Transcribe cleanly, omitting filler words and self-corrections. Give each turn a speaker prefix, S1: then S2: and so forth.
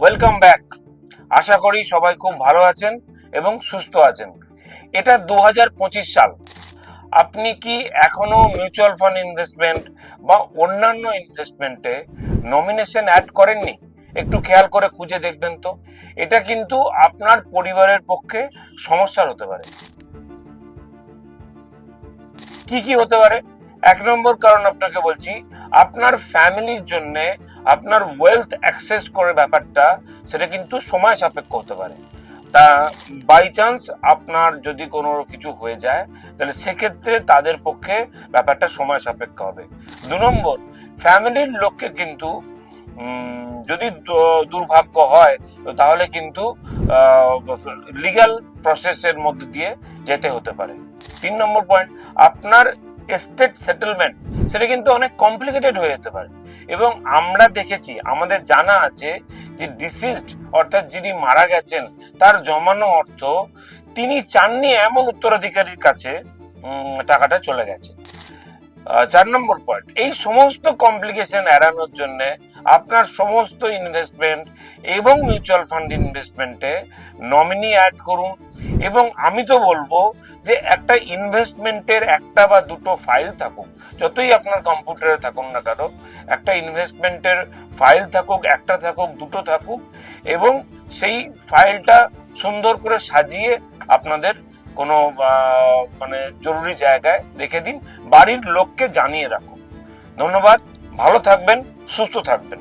S1: Welcome back. আশা করি সবাই খুব ভালো আছেন এবং সুস্থ আছেন। এটা 2025 সাল। আপনি কি এখনো মিউচুয়াল ফান্ড ইনভেস্টমেন্ট বা অন্যান্য ইনভেস্টমেন্টে নমিনেশন অ্যাড করেননি? একটু খেয়াল করে খুঁজে দেখবেন তো। এটা কিন্তু আপনার পরিবারের পক্ষে সমস্যার হতে পারে। কি কি হতে পারে? এক নম্বর কারণ আপনাকে বলছি, আপনার ফ্যামিলির জন্য আপনার ওয়েলথ অ্যাক্সেস করে ব্যাপারটা সেটা কিন্তু সময় সাপেক্ষ হতে পারে। তা বাই চান্স আপনার যদি কোনো কিছু হয়ে যায় তাহলে সেক্ষেত্রে তাদের পক্ষে ব্যাপারটা সময় সাপেক্ষ হবে। 2 নম্বর, ফ্যামিলির লোককে কিন্তু যদি দুর্ভাগ্য হয় তো তাহলে কিন্তু লিগ্যাল প্রসেসের মধ্যে দিয়ে যেতে হতে পারে। 3 নম্বর পয়েন্ট, আপনার এস্টেট সেটেলমেন্ট সেটা কিন্তু অনেক কমপ্লিকেটেড হয়ে যেতে পারে। এবং আমরা দেখেছি, আমাদের জানা আছে যে ডিসিজড অর্থাৎ যিনি মারা গেছেন তার জমানো অর্থ তিনি চাননি এমন উত্তরাধিকারীর কাছে টাকাটা চলে গেছে। 4 নম্বর পয়েন্ট, এই সমস্ত কমপ্লিকেশন এড়ানোর জন্য আপনার সমস্ত ইনভেস্টমেন্ট এবং মিউচুয়াল ফান্ড ইনভেস্টমেন্টে নমিনি অ্যাড করুন। এবং আমি তো বলবো যে একটা ইনভেস্টমেন্টের একটা বা দুটো ফাইল থাকুক, যতই আপনার কম্পিউটারে থাকুন না কেন, একটা ইনভেস্টমেন্টের ফাইল থাকুক, একটা থাকুক, দুটো থাকুক, এবং সেই ফাইলটা সুন্দর করে সাজিয়ে আপনাদের কোনো মানে জরুরি জায়গায় রেখে দিন, বাড়ির লোককে জানিয়ে রাখুন। ধন্যবাদ, ভালো থাকবেন, সুস্থ থাকবেন।